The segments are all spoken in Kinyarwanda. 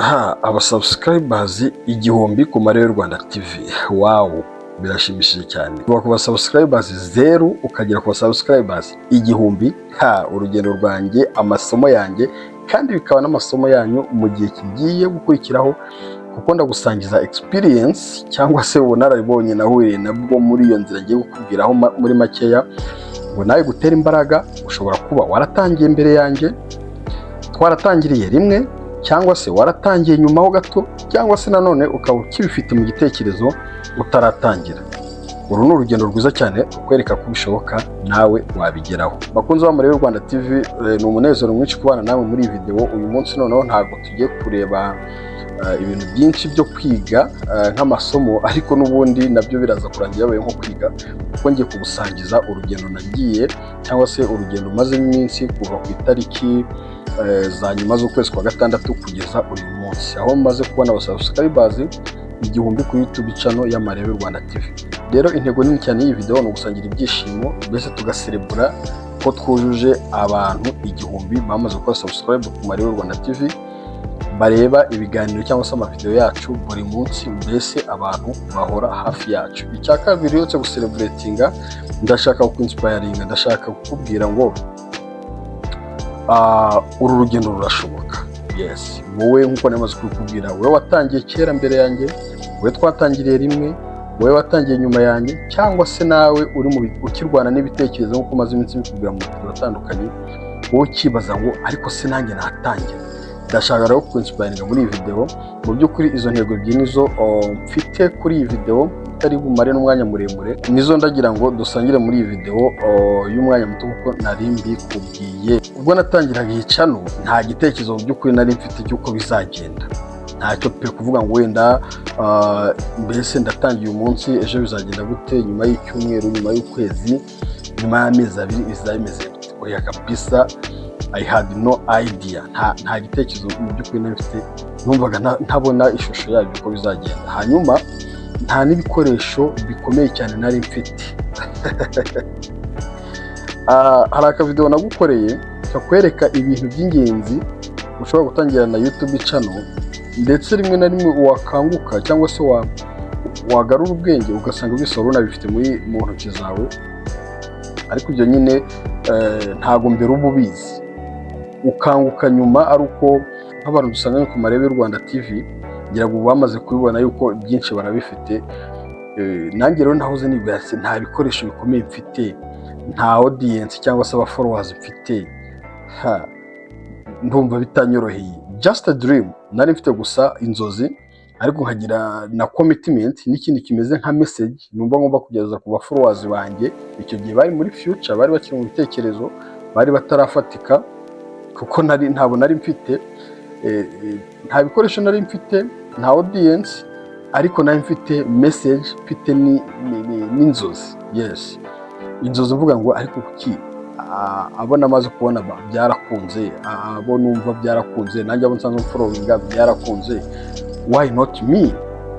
aba subscribers igihumbi ku Marebe Rwanda TV. Wow, birashimishije cyane. Kuva ku subscribers 0 ukagera ku subscribers igihumbi. Urugendo rwanjye, amasomo yanjye, kandi bikaba n'amasomo yanyu mu gihe kigiye gukurikiraho, kuko ndagusangiza experience cyangwa se ubunararibonye nahuye nabwo muri iyo nzira ngiye gukubwiraho muri makeya, ngo nawe gutera imbaraga. Ushobora kuba waratangiye mbere yanjye, twaratangiriye rimwe, cyangwa se waratangiye nyuma ho gato, cyangwa se nanone ukaba ukibifite mu gitekerezo utaratangira. Uru ni urugendo rwiza cyane rukwereka ko bishoboka nawe wabigeraho. Bakunze ba Marebe Rwanda TV, ni umunezero mwinshi kubana nawe muri iyi video. Uyu munsi noneho ntabwo tugiye kureba ibintu byinshi byo kwiga nk'amasomo, ariko n'ubundi nabyo biraza kurangira yabaye nko kwiga, kuko ngiye kugusangiza urugendo nagiye, cyangwa se urugendo maze iminsi kuva ku itariki za nyuma z'ukwezi kwa gatandatu kugeza uyu munsi, aho maze kubona abasubscribers igihumbi ku YouTube channel ya Marebe Rwanda TV. Rero intego nini cyane y'iyi video ni ugusangira ibyishimo, mbese tugaserebura ko twujuje abantu igihumbi bamaze gukora subscribe ku Marebe Rwanda TV, bareba ibiganiro cyangwa se amavideo yacu buri munsi, mbese abantu bahora hafi yacu. Icya kabiri yose gucelebratinga, ndashaka kuinspiringa, ndashaka kukubwira ngo uru rugendo rurashoboka. Yes, wowe nkuko namaze kukubwira, wowe watangiye kera mbere yanjye, wowe twatangiriye rimwe, wowe watangiye nyuma yanjye, cyangwa se nawe uri ukirwana n'ibitekerezo nkuko maze iminsi bikubwira mu bigo bitandukanye, wowe ukibaza ngo ariko se nanjye natangira. Ndashaka rero kuinspiringa muri iyi video. Mu by'ukuri izo ntego ebyiri nizo mfite kuri iyi video, itari bumare n'umwanya muremure, nizo ndagira ngo dusangire muri iyi video y'umwanya muto, kuko nari mbikubwiye. Ubwo natangiraga iyi channel nta gitekerezo mu by'ukuri nari mfite cy'uko bizagenda, ntacyo pe kuvuga ngo wenda mbese ndatangiye uyu munsi, ejo bizagenda gute, nyuma y'icyumweru, nyuma y'ukwezi, nyuma y'amezi abiri bizameze gute. Oya kabisa, I had no idea. Nta gitekerezo mu by'ukuri nari mfite, numvaga ntabona ishusho yabyo uko bizagenda. Hanyuma nta n'ibikoresho bikomeye cyane nari mfite. Hari akavideo nagukoreye kakwereka ibintu by'ingenzi ushobora gutangira na YouTube channel, ndetse rimwe na rimwe wakanguka cyangwa se wagarura ubwenge ugasanga ubisoro unabifite mu ntoki zawe, ariko ibyo nyine ntago mbere uba ubizi. Ukanguka nyuma ari uko nk'abantu dusanga ku Marebe Rwanda TV, ngira ngo bamaze kubibona yuko byinshi barabifite. Nanjye rero nahoze nibwase nta bikoresho bikomeye mfite, nta audience cyangwa se aba followers mfite, ndumva bitanyoroheye. Just a dream, nari mfite gusa inzozi, ariko nkagira na commitment n'ikindi kimeze nka message numva ngomba kugeza ku ba followers banjye. Icyo gihe bari muri future, bari bakiri mu bitekerezo, bari batarafatika, kuko ntabwo nari mfite nta bikoresho nari mfite, nta audience, ariko nari mfite message, mfite n'inzozi. Yes, inzozi mvuga ngo ariko kuki abo namaze kubona byarakunze, abo numva byarakunze, nanjye abo nsanzwe followinga byarakunze, why not me?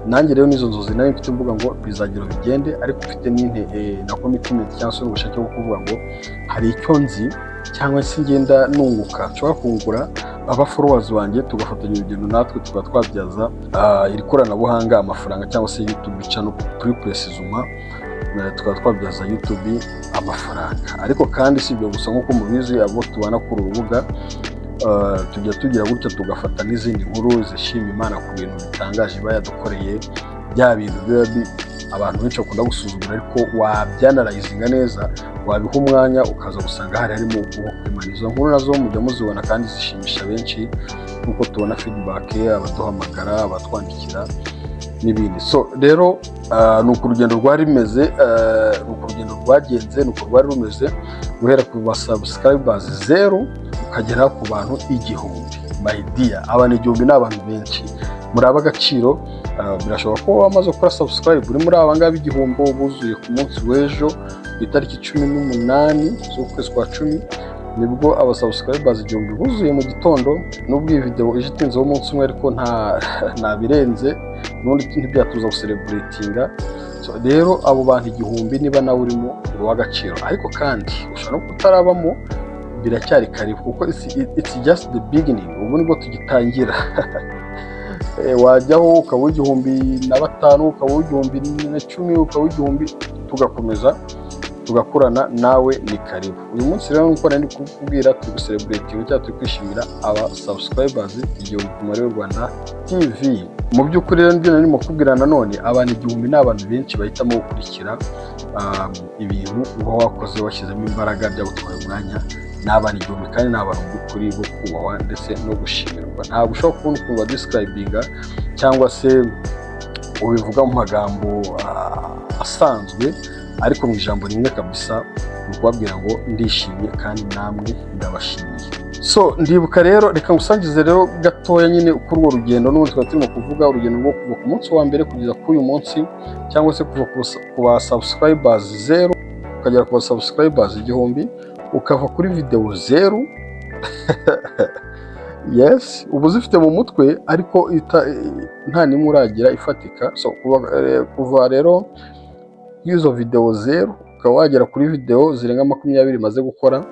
Nanjye rero nizo nzozi nari mfite, mvuga ngo bizagira bigende, ariko mfite na commitment cyangwa se ubushake bwo kuvuga ngo hari icyo nzi, cyangwa se ngenda nunguka nshobora kungura aba followers banjye, tugafatanya urugendo natwe tukaba twabyaza iri koranabuhanga amafaranga, cyangwa se YouTube channel plus precisement tukaba twabyaza YouTube amafaranga. Ariko kandi si ibyo gusa, nk'uko mubizi abo tubana ku rubuga, tujya tugira gutya tugafata n'izindi nkuru zishima Imana ku bintu bitangaje iba yadukoreye, bya bintu biba abantu benshi bakunda gusuzugura, ariko wabyanalizinga neza, wabiha umwanya ukaza gusanga harimo ubukwimana. Izo nkuru nazo mujya muzibona kandi zishimisha benshi, nkuko tubona feedback, abaduhamagara, abatwandikira n'ibindi. So rero nuko urugendo rwari rumeze, nuko urugendo rwagenze, nuko rwari rumeze, guhera ku ba subscribers 0 ukagera ku bantu igihumbi. My dear, abantu igihumbi ni abantu benshi, muri ab'agaciro. Birashoboka ko wamaze gukora subscribe uri muri aba ngaba igihumbi buzuye ku munsi w'ejo ku itariki 18 z'ukwezi kwa 10, nibwo aba subscribers igihumbi buzuye mu gitondo. Nubwo iyi video ije itinzeho umunsi umwe, ariko nta birenze, n'undi ntibyatuza gucelebratinga. So rero abo bantu igihumbi niba nawe urimo uw'agaciro, ariko kandi ushobora no kutarabamo, biracyari karibu, kuko it's just the beginning. Ubu nibwo tugitangira. wajyaho ukaba igihumbi na batanu, ukaba igihumbi na cumi, ukaba igihumbi, tugakomeza tugakurana, nawe ni karibu. Uyu munsi rero nk'uko nari kukubwira, turi gucelebrating cyangwa turi kwishimira aba subscribers igihumbi ku Mariya Rwanda TV. Mu by'ukuri rero ndimo narimo kubwira nanone, abantu igihumbi ni abantu benshi bahitamo gukurikira ibintu uba wakoze washyizemo imbaraga byagutwaye umwanya. Ni abantu igihumbi kandi ni abantu by'ukuri bo kubahwa ndetse no gushimirwa. Ntabwo ushobora kubona ukuntu badescribinga cyangwa se ubivuga mu magambo asanzwe, ariko mu ijambo rimwe kabisa ni ukubabwira ngo ndishimye kandi namwe ndabashimiye. So ndibuka rero, reka ngusangize rero gatoya nyine uko urwo rugendo n'ubundi twari turimo kuvuga, urugendo rwo kuva ku munsi wa mbere kugeza kuri uyu munsi, cyangwa se kuva ku ba subscribers 0 ukagera ku ba subscribers igihumbi, ukava kuri video 0 yes, ubu zifite mu mutwe ariko nta nimwe uragira ifatika. So kuva rero izo video 0 ukaba wagera kuri video zirenga 20 maze gukora,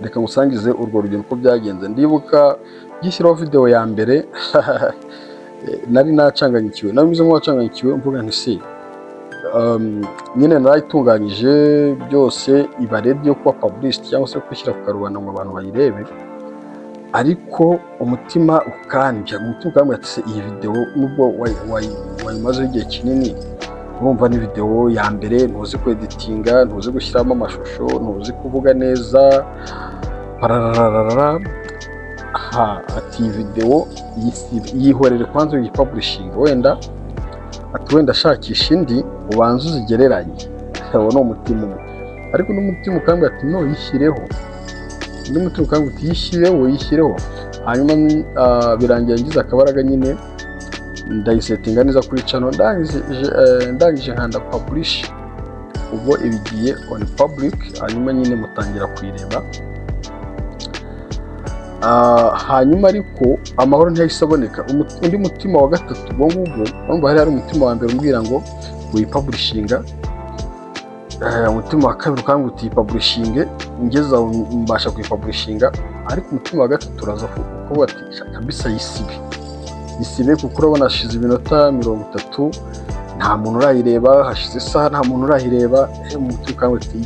reka ngusangize urwo rugendo uko byagenze. Ndibuka gishyiraho video ya mbere nari nacanganyikiwe, nabimeze nk'uwacanganyikiwe, mvuga nti se nyine narayitunganyije byose iba ready yo kuba published cyangwa se kwishyira ku karubanda ngo abantu bayirebe, ariko umutima ukambya ati se iyi video nubwo wayimazeho igihe kinini, urumva ni video ya mbere, ntuzi kweditinga, ntuzi gushyiramo amashusho, ntuzi kuvuga neza, ati video yihorere kwanza uyipublishinga, wenda shakisha indi ubanza uzigereranye. Uwo ni umutima umwe, ariko n'umutima ukambwira ati no yishyireho, n'umutima ukambwira ati yishyireho. Hanyuma birangira ngize akabaraga nyine ndayisetinga neza kuri channel, ndangije nkanda publish, ubwo ibigiye on public. Hanyuma nyine mutangira kuyireba, hanyuma ariko amahoro ntiyahise aboneka. Undi mutima wa gatatu ubwo ngubwo, urumva hari umutima wa mbere umbwira ngo uyipublishinga, umutima wa kabiri ukambwira uti publishinge, ngeze aho mbasha kuyipublishinga, ariko umutima wa gatatu uraza kuvuga ati kabisa yisibe, kuko urabona hashize iminota 30 nta muntu urayireba, hashize isaha nta muntu urayireba. Umutima ukambwira ati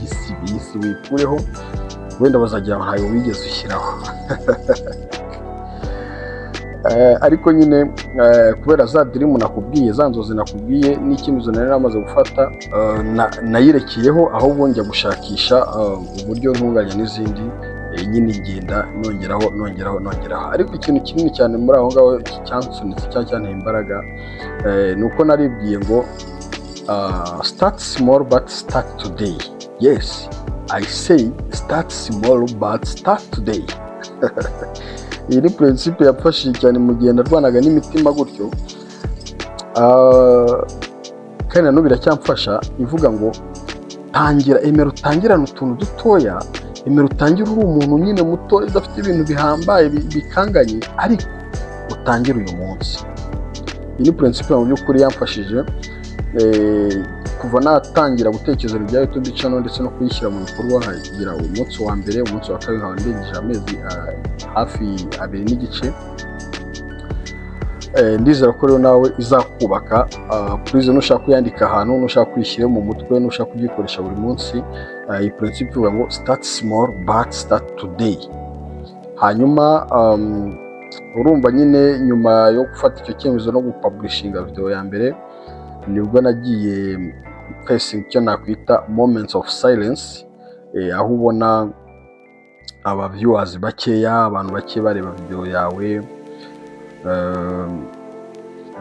yisibe ikureho, wenda bazagira ntayo wigeze ushyiraho. Ariko nyine kubera za dream nakubwiye, za nzozi nakubwiye, n'icyemezo nari namaze gufata, nayirekiyeho, ahubwo njya gushakisha uburyo ntunganya n'izindi, nyine ngenda nongeraho. Ariko ikintu kinini cyane muri aho ngaho cyansunitse cyangwa cyanteye imbaraga, ni uko naribwiye ngo start small but start today. Yes, I say start small but start today. Iyi ni principe yafashije cyane mu gihe narwanaga n'imitima gutyo, kandi nanone biracyamfasha, ivuga ngo tangira, emera utangirane utuntu dutoya, emera utangire uri umuntu nyine muto udafite ibintu bihambaye bikanganye, ariko utangire uyu munsi. Iyi ni principe mu by'ukuri yamfashije kuva natangira gutekereza ibya YouTube channel ndetse no kuyishyira mu bikorwa, nkagira umunsi wa mbere, umunsi wa kabiri, nkaba ndengije amezi hafi 2 n'igice. Ndizera ko rero nawe izakubaka. Please nushaka kuyandika ahantu, nushaka kuyishyira mu mutwe, nushaka kuyikoresha buri munsi, iyi principe ivuga ngo start small but start today. Hanyuma urumva nyine nyuma yo gufata icyo cyemezo no gupublishinga video ya mbere, nibwo nagiye facing icyo nakwita moments of silence, aho ubona aba viewers bakeya, abantu bake bareba video yawe,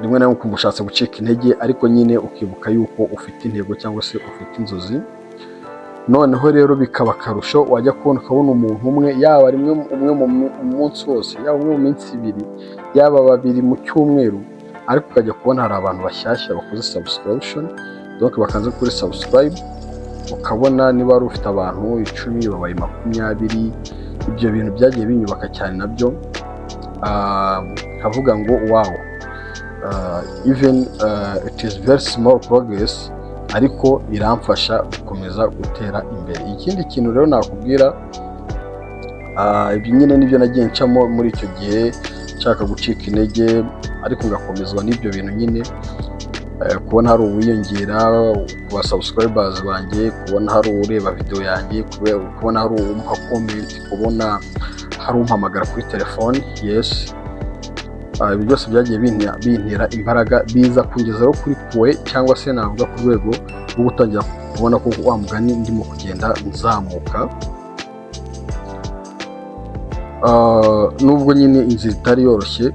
rimwe na rimwe ukumva ushatse gucika intege, ariko nyine ukibuka yuko ufite intego cyangwa se ufite inzozi. Noneho rero bikaba akarusho, wajya ukabona umuntu umwe, yaba umwe mu munsi wose, yaba umwe mu minsi 2, yaba 2 mu cyumweru, ariko ukajya kubona hari abantu bashyashya bakoze subscription, donc bakanze kuri subscribe, ukabona niba wari ufite abantu 10 babaye 20. Ibyo bintu byagiye binyubaka cyane nabyo, kavuga ngo wow, even it is very small progress, ariko iramfasha gukomeza gutera imbere. Ikindi kintu rero nakubwira, ibyo nyine nibyo nagiye ncamo muri icyo gihe nshaka gucika intege ariko ngakomezwa n'ibyo bintu nyine, kubona hari uwiyongera ku ba subscribers banjye, kubona hari ureba video yanjye, kubona hari umuha comment, kubona hari umpamagara kuri telefone. Yes, ibi byose byagiye bintera imbaraga, biza kungezaho kuri poe cyangwa se navuga ku rwego rwo gutangira kubona ko wa mugani ndimo kugenda nzamuka. Nubwo nyine inzira itari yoroshye,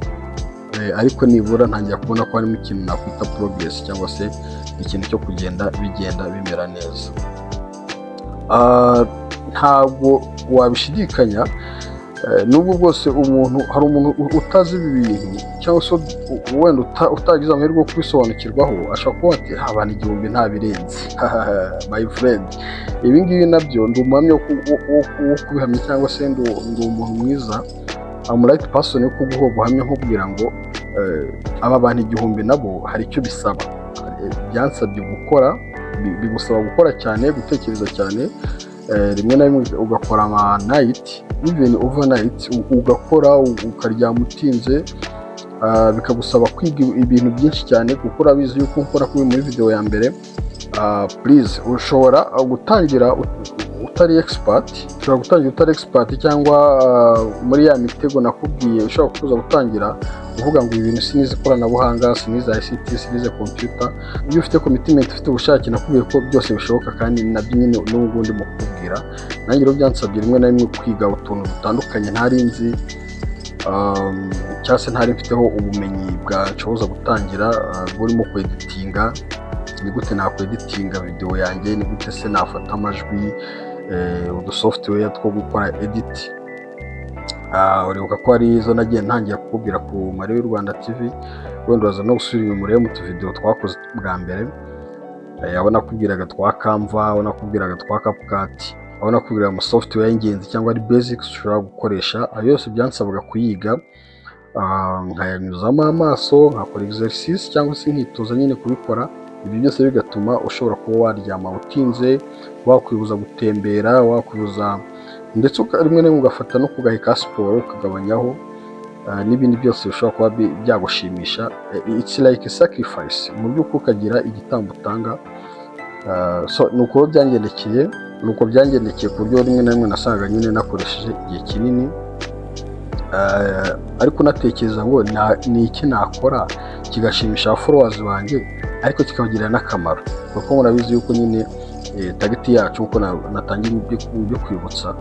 ariko nibura ntangira kubona ko harimo ikintu nakwita progress cyangwa se ikintu cyo kugenda bimera neza. Ntabwo wabishidikanya, nubwo bwose hari umuntu utazi ibi bintu cyangwa se wenda utagize amahirwe yo kubisobanukirwaho, ashobora kuba ati abantu 1000 ntabirenze. My friend, ibi ngibi nabyo ndi umuhamya wo kubihamya cyangwa se ndi umuntu mwiza, I'm right person yo kuguha ubuhamya nkubwira ngo aba bantu 1000 nabo hari icyo bisaba. Byansabye gukora, bigusaba gukora cyane, gutekereza cyane, rimwe na rimwe ugakora ama night, even overnight, ugakora ukaryama utinze, bikagusaba kwiga ibintu byinshi cyane kuko urabizi yuko nkora kuri muri video ya mbere. Please, ushobora gutangira utari expert, cyangwa muri ya mitego nakubwiye ushobora kuza gutangira uvuga ngo ibintu sinize ikoranabuhanga, sinize ICT, sinize computer. Iyo ufite commitment, ufite ubushake, nakubwiye ko byose bishoboka kandi nabyo nyine n'ubu ndi mu kubwira. Nanjye rero byansabye rimwe na rimwe kwiga utuntu dutandukanye ntari nzi, cyangwa se ntari mfiteho ubumenyi bwanshoboza gutangira, burimo kweditinga. Ni gute nakweditinga video yanjye, ni gute se nafata amajwi, udusoftware two gukora edit. Uribuka ko ari izo nagiye ntangiye kukubwira ku Marebe Rwanda TV, wenda uraza no gusubira murebe mu video twakoze bwa mbere. Abo nakubwiraga twa Canva, abo nakubwiraga twa CapCut, abo nakubwiraga mu software y'ingenzi cyangwa ari basics ushobora gukoresha. Ayo yose byansabaga kuyiga, nkayanyuzamo amaso, nkakora exercice cyangwa se nkitoza nyine kubikora. Ibi byose bigatuma ushobora kuba waryama utinze, wakwibuza gutembera, wakwibuza ndetse rimwe na rimwe ugafata no kugaheka siporo ukagabanyaho, n'ibindi byose bishobora kuba byagushimisha. It's like a sacrifice, mu by'uko ukagira igitambo utanga. Nuko byangendekeye ku buryo rimwe na rimwe nasangaga nyine nakoresheje igihe kinini, ariko natekereza ngo ni iki nakora kigashimisha followers banjye ariko kikabagirira n'akamaro, kuko murabizi yuko nyine target yacu uko natangiye byo kwibutsa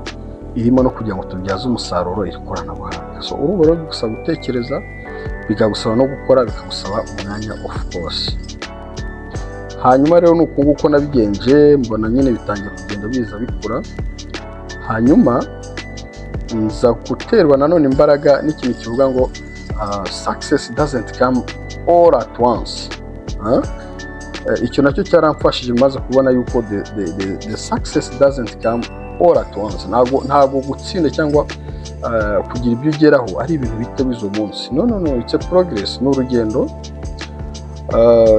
irimo no kugira ngo tubyaze umusaruro iri koranabuhanga. Urubu rero bigusaba gutekereza, bikagusaba no gukora, bikagusaba umwanya of course. Hanyuma rero nuko nguko nabigenje, mbona nyine bitangiye kugenda biza bikura. Hanyuma nza guterwa nanone imbaraga n'ikintu kivuga ngo success doesn't come all at once. Icyo nacyo cyaramfashije maze kubona yuko the success doesn't come all at once. Ntabwo gutsinda cyangwa kugira ibyo ugeraho ari ibintu bite bizo umunsi. No, it's a progress, ni urugendo.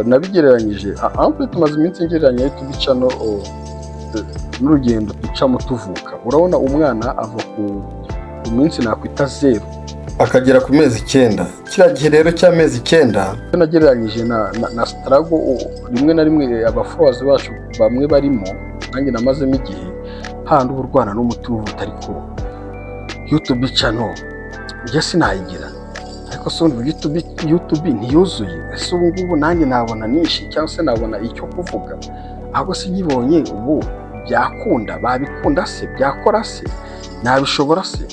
Nabigereranyije tumaze iminsi ngereranya YouTube channel n'urugendo ducamo tuvuka. Urabona umwana ava ku minsi nakwita 0 akagera ku mezi 9. Kiriya gihe rero cy'amezi 9 nagereranyije na struggle rimwe na rimwe abafollowers bacu bamwe barimo, nanjye namazemo igihe handi uburwana n'umutima utari kuro. YouTube channel njye sinayigira, ariko so YouTube ntiyuzuye. Ese ubu ngubu nanjye nabona nishi cyangwa se nabona icyo kuvuga, ahubwo se nyibonye ubu byakunda, babikunda se, byakora se, nabishobora se.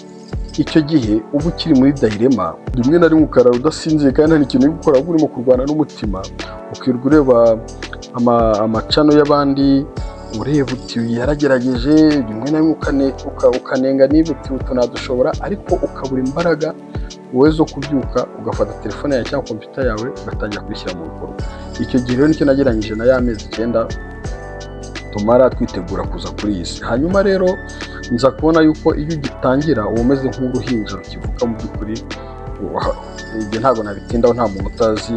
Icyo gihe ubu kiri muri dilema, rimwe na rimwe ukara udasinziye kandi nta ikintu gukora, urimo kurwana n'umutima, ukirwa ureba amacano y'abandi, ureba uti yaragerageje, rimwe na rimwe ukanenga niba uti tunadushobora, ariko ukabura imbaraga wowe zo kubyuka ugafata telefone yawe cyangwa computer yawe ugatangira kubishyira mu bikorwa. Icyo gihe rero nicyo nageranyije na ya mezi 9 tumara twitegura kuza kuri iyi si. Hanyuma rero nza kubona yuko iyo ugitangira uba umeze nk'uruhinja rukivuka mu by'ukuri. Ibyo ntabwo nabitindaho, nta muntu utazi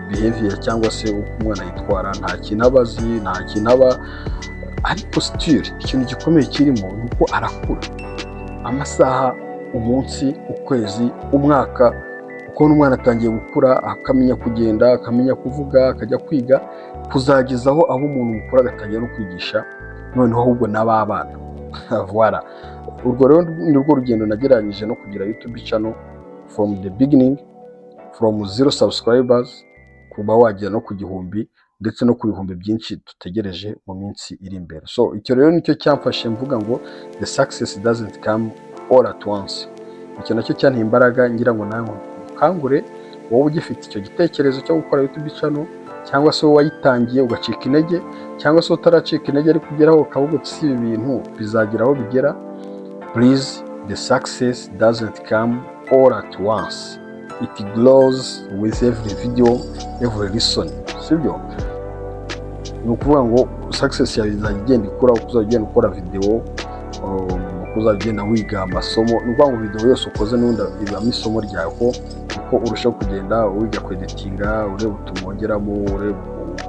behavior cyangwa se uko umwana yitwara, nta kintu abazi, nta kintu aba, ariko still ikintu gikomeye kirimo ni uko arakura. Amasaha, umunsi, ukwezi, umwaka, uko ukabona umwana atangiye gukura, akamenya kugenda, akamenya kuvuga, akajya kwiga, kuzagezaho aho umuntu mukuru agatangira no kwigisha noneho ahubwo n'ababana. Voilà. Urwo rero ni rwo rugendo nagereranyije no kugira YouTube channel from the beginning, from 0 subscribers kuba wagera no ku gihumbi ndetse no ku bihumbi byinshi dutegereje mu minsi iri imbere. So icyo rero nicyo cyamfashe mvuga ngo the success doesn't come all at once. Icyo nacyo cyanteye imbaraga ngira ngo nawe ukangure wowe ugifite icyo gitekerezo cyo gukora YouTube channel, cyangwa se wowe wayitangiye ugacika intege, cyangwa se utaracika intege ariko ugeraho ukavuga uti si ibi bintu bizagira aho bigera. Please, the success doesn't come all at once. It grows with every video, every listen. Sibyo? Ni ukuvuga ngo success yawe izajya igenda ikura uko uzagenda ukora video, uko uzagenda wiga amasomo. Ni ukuvuga ngo video yose ukoze n'undi ibamo isomo ryawe, uko urushaho kugenda wiga kweditinga, ureba utumwongeramo, ureba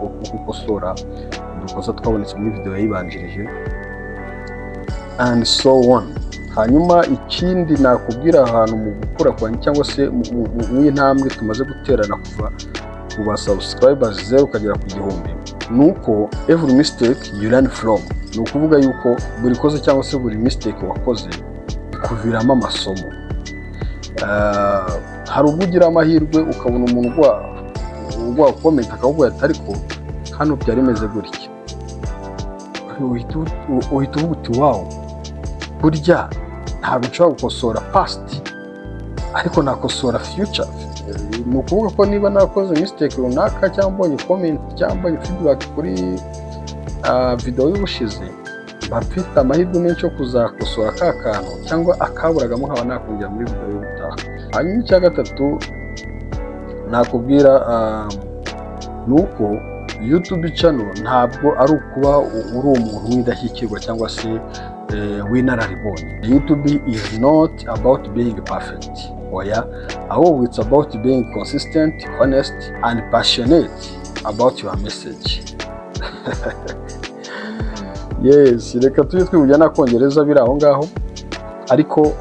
uko ukosora udukosa twabonetse muri video yayibanjirije, and so on. Hanyuma ikindi nakubwira ahantu mu gukura kwanjye cyangwa se mu intambwe tumaze guterana kuva ku ba subscribers 0 ukagera ku gihumbi, nuko every mistake you learn from. Ni ukuvuga yuko buri koze cyangwa se buri mistake wakoze kuviramo amasomo. Hari ubwo ugira amahirwe ukabona umuntu ugwa comment akavuga ati ariko hano byari bimeze gutya, uhita uvuga uti wow, burya ntabwo nshobora gukosora past ariko nakosora future. Ni ukuvuga ko niba nakoze mistake runaka cyangwa mbonye comment cyangwa mbonye feedback kuri video y'ubushize, mba mfite amahirwe menshi yo kuzakosora ka kantu cyangwa akaburagamo nkaba nakongera muri video y'ubutaha. Hanyuma icya gatatu nakubwira nuko YouTube channel ntabwo ari ukuba uri umuntu w'indashyikirwa cyangwa se w'inararibonye. YouTube is not about being perfect. Oya, ahubwo it's about being consistent, honest and passionate about your message. Yes, reka tujye twibuja n'akongereza biri aho ngaho, ariko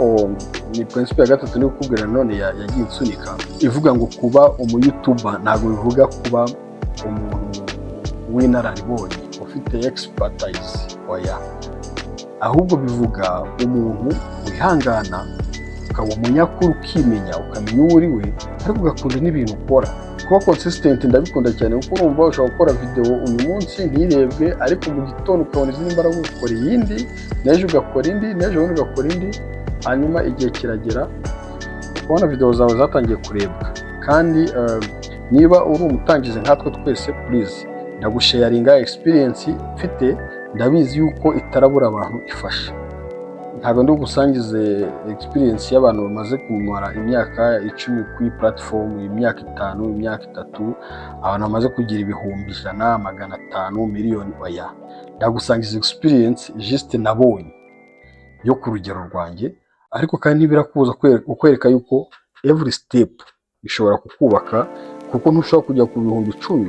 ni principle ya gatatu ni ukubwira none yagiye insunika ivuga ngo kuba umu-YouTuber ntabwo bivuga kuba umuntu w'inararibonye ufite expertise. Oya, ahubwo bivuga umuntu wihangana, ukaba umunyakuru, ukimenya, ukamenya uwo uri we, ariko ugakunda n'ibintu ukora. Kuba consistent ndabikunda cyane kuko urumva ushobora gukora video uyu munsi ntirebwe, ariko mu gitondo ukabona izindi mbaraga ugakora iyindi, n'ejo ugakora indi, n'ejo bundi ugakora indi, hanyuma igihe kiragera ukabona video zawe zatangiye kurebwa. Kandi niba uri umutangizi nkatwe twese, please ndagusharinga experience mfite, ndabizi yuko itarabura abantu ifasha. Ntabwo ndi gusangize experience y'abantu bamaze kumara imyaka 10 kuri platform, imyaka 5, imyaka 3, abantu bamaze kugira ibihumbi 100, 500, miliyoni. Oya, ndagusangiza experience just nabonye yo ku rugero rwanjye, ariko kandi ntibirakubuza kukwereka yuko every step ishobora kukubaka, kuko ntushobora kujya ku bihumbi 10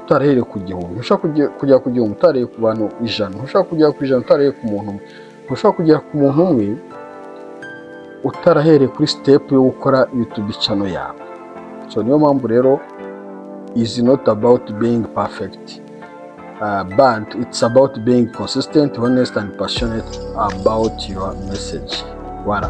utarahereye ku gihumbi, ntushobora kujya ku gihumbi utareye ku bantu 100, ntushobora kujya ku 100 utareye ku muntu umwe, ntushobora kugera ku muntu umwe utarahereye kuri step yo gukora YouTube channel yawe. So niyo mpamvu rero is not about being perfect, but it's about being consistent, honest and passionate about your message. Voilà.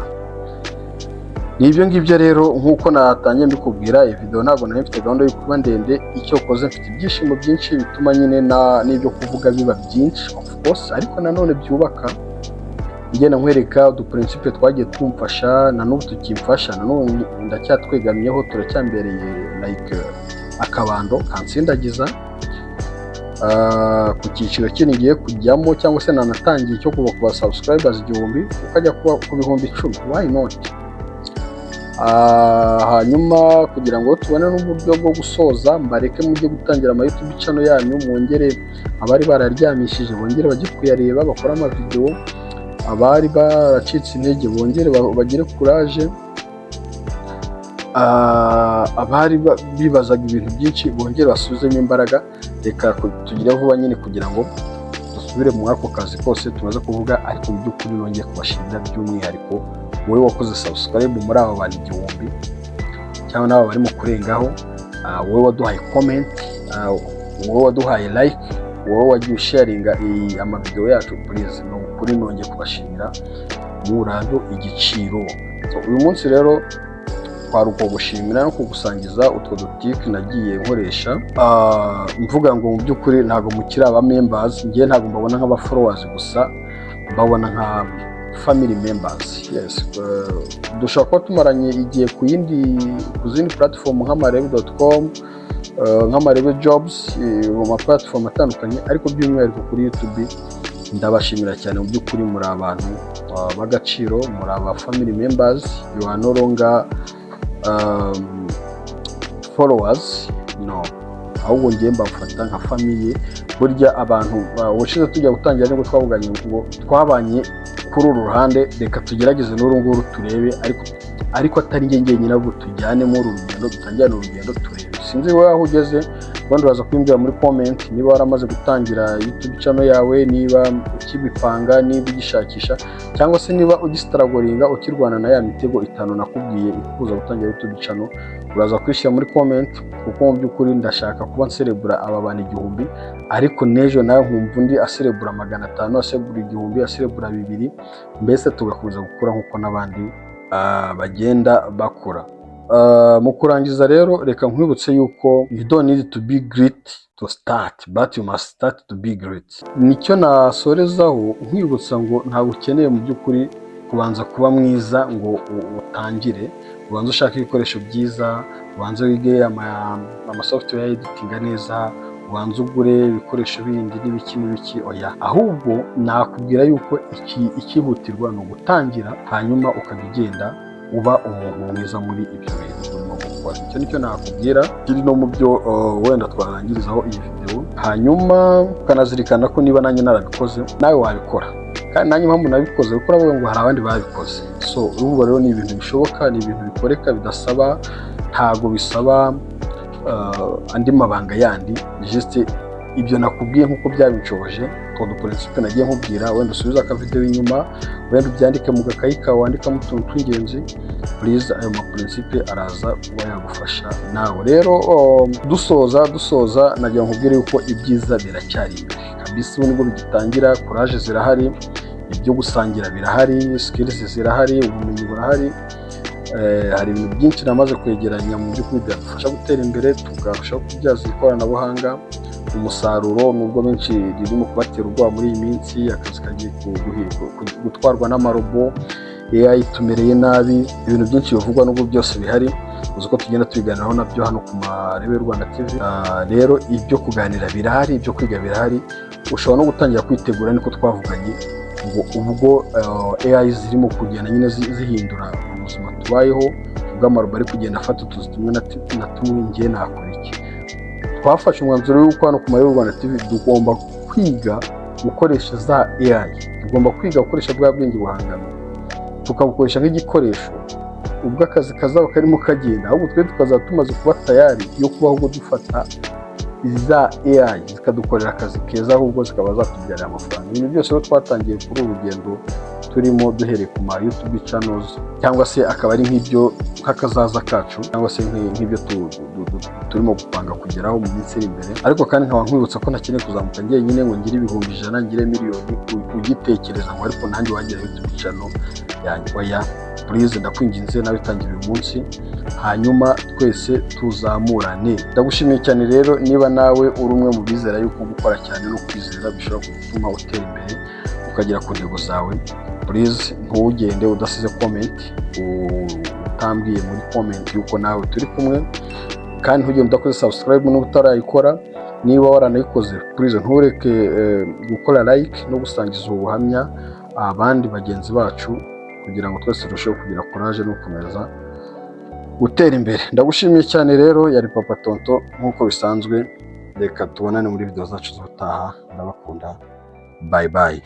Nibyo ngibyo rero nkuko natangiye mbikubwira, iyi video ntabwo nari mfite gahunda yo kuba ndende, icyo koze mfite ibyishimo byinshi bituma nyine n'ibyo kuvuga biba byinshi of course, ariko nanone byubaka. Ngenda nkwereka uduprincipe twagiye tumfasha, na n'ubu tukimfasha, na none ndacyatwegamiyeho, turacyambereye like akabando kansindagiza ku cyiciro ngiye kujyamo, cyangwa se nanatangiye cyo kuva ku subscribers 1000 ukajya ku bihumbi 10. Why not? Hanyuma kugira ngo tubone n'uburyo bwo gusoza, mbareke mujye gutangira ama YouTube channel yanyu, mwongere abari bararyamishije bongere bajye kuyareba, bakora ama video, abari baracitse intege bongere bagire courage, abari bibazaga ibintu byinshi bongere basuzemo imbaraga. Reka tugire vuba nyine kugira ngo dusubire mu ako kazi kose tumaze kuvuga, ariko mu by'ukuri nongeye kubashimira by'umwihariko wowe wakoze subscribe muri aba bantu 1000. cyangwa n'aba barimo kurengaho, wowe waduhaye comment, wowe waduhaye like, wowe wagiye usharinga amavideo yacu, please no kuri nongeye kubashimira murado igiciro. Uyu munsi rero twari uko gushimira no kugusangiza utwo dutike nagiye nkoresha, mvuga ngo mu by'ukuri ntabwo mukiri aba members, ngiye ntabwo mbabona nk'aba followers gusa, mbabona nka family members. Yes, dushobora kuba tumaranye igihe ku zindi platform nk'amarebe.com, nk'amarebe jobs, mu ma platform atandukanye, ariko by'umwihariko kuri YouTube ndabashimira cyane. Mu by'ukuri muri abantu b'agaciro, muri aba family members, you are no longer followers, no, ahubwo ngiye mbafata nka famille. Burya abantu ubushize tujya gutangira nibwo twavuganye ngo twabanye kuri uru ruhande, reka tugerageze n'uru nguru turebe, ariko atari njye nyine, ahubwo tujyane muri uru rugendo, dutangirane urugendo turebe. Sinzi wowe aho ugeze, ubundi uraza kubimbwira muri comment niba waramaze gutangira YouTube channel yawe, niba ukibipanga, niba ugishakisha, cyangwa se niba ugistragoringa ukirwana na ya mitego 5 nakubwiye ikubuza gutangira YouTube channel. Uraza kwishyira muri comment, kuko mu by'ukuri ndashaka kuba nserebura aba bantu 1000, ariko nejo nawe nkumva undi aserebura 500, aserebura 1000, aserebura 2, mbese tugakomeza gukora nkuko n'abandi bagenda bakora. Mu kurangiza rero reka nkwibutse yuko you don't need to be great to start, but you must start to be great. Nicyo nasorezaho nkwibutsa ngo ntabwo ukeneye mu by'ukuri kubanza kuba mwiza ngo utangire, ubanza ushaka ibikoresho byiza, ubanza wige ama software editing neza, ubanza ugure ibikoresho bindi n'ibiki, oya. Ahubwo nakubwira yuko ikihutirwa no gutangira, hanyuma ukagenda uba umuntu mwiza muri ibyo bintu urimo gukora. Icyo nicyo nakubwira kiri no mu byo wenda twarangirizaho iyi video, hanyuma ukanazirikana ko niba nanjye narabikoze nawe wabikora, kandi nanjye mpamvu nabikoze kuko uravuga ngo hari abandi babikoze. So urumva rero ni ibintu bishoboka, ni ibintu bikoreka, bidasaba, ntago bisaba andi mabanga yandi, just ibyo nakubwiye nkuko byabinshoboje. Todo principe nagiye nkubwira, wenda usubiza aka video inyuma, wenda ubyandike mu gakayi kawe, wandikamo utuntu tw'ingenzi, please. Ayo ma principe araza kuba yagufasha nawe. Rero dusoza nagiye nkubwire yuko ibyiza biracyari imbere kabisa. Ubu nibwo bigitangira, courage zirahari, ibyo gusangira birahari, skills zirahari, ubumenyi burahari. Hari ibintu byinshi namaze kwegeranya mu by'ukuri byadufasha gutera imbere, tukarushaho kubyaza ikoranabuhanga umusaruro. Nubwo benshi ririmo kubatera ubwoba muri iyi minsi, akazi kagiye gutwarwa n'amarobo, AI tumereye nabi, ibintu byinshi bivugwa n'ubwo byose bihari, uzi ko tugenda tubiganiraho nabyo hano ku Marebe Rwanda TV. Rero ibyo kuganira birahari, ibyo kwiga birahari, ushobora no gutangira kwitegura, niko twavuganye ngo ubwo AI zirimo kugenda nyine zihindura ubuzima tubayeho, ubwo amarobo ari kugenda afata utuzi tumwe na tumwe, ngiye nakora iki? Twafashe umwanzuro w'uko hano ku Marebe Rwanda TV tugomba kwiga gukoresha za AI, tugomba kwiga gukoresha bwa bwenge buhangano, tukabukoresha nk'igikoresho. Ubwo akazi kazaba karimo kagenda, ahubwo twe tukazaba tumaze kuba tayari yo kubaho ubwo dufata za AI zikadukorera akazi keza, ahubwo zikaba zatubyarira amafaranga. Ibintu byose rero twatangiye kuri uru rugendo turimo duhereye ku ma YouTube channels, cyangwa se akaba ari nk'ibyo nk'akazaza kacu, cyangwa se nk'ibyo turimo gupanga kugeraho mu minsi iri imbere. Ariko kandi nkaba nkwibutsa ko ntakeneye kuzamuka njyenyine ngo ngire 100,000, ngire miliyoni ugitekereza ngo ariko nanjye wagira YouTube channel yanjye. Oya, please ndakwinginze, nabitangira uyu munsi, hanyuma twese tuzamurane. Ndagushimiye cyane rero, niba nawe uri umwe mu bizera yuko gukora cyane no kwizera bishobora gutuma utera imbere ukagera ku ntego zawe, please ntugende udasize comment, utambwiye muri comment yuko nawe turi kumwe, kandi ntugende udakoze subscribe n'ubu utarayikora. Niba waranayikoze, please ntureke gukora like no gusangiza ubuhamya abandi bagenzi bacu, kugira ngo twese turusheho kugira courage no gukomeza gutera imbere. Ndagushimiye cyane rero, yari Papa Tonto nk'uko bisanzwe. Reka tubonane muri video zacu z'ubutaha, ndabakunda, bye bye.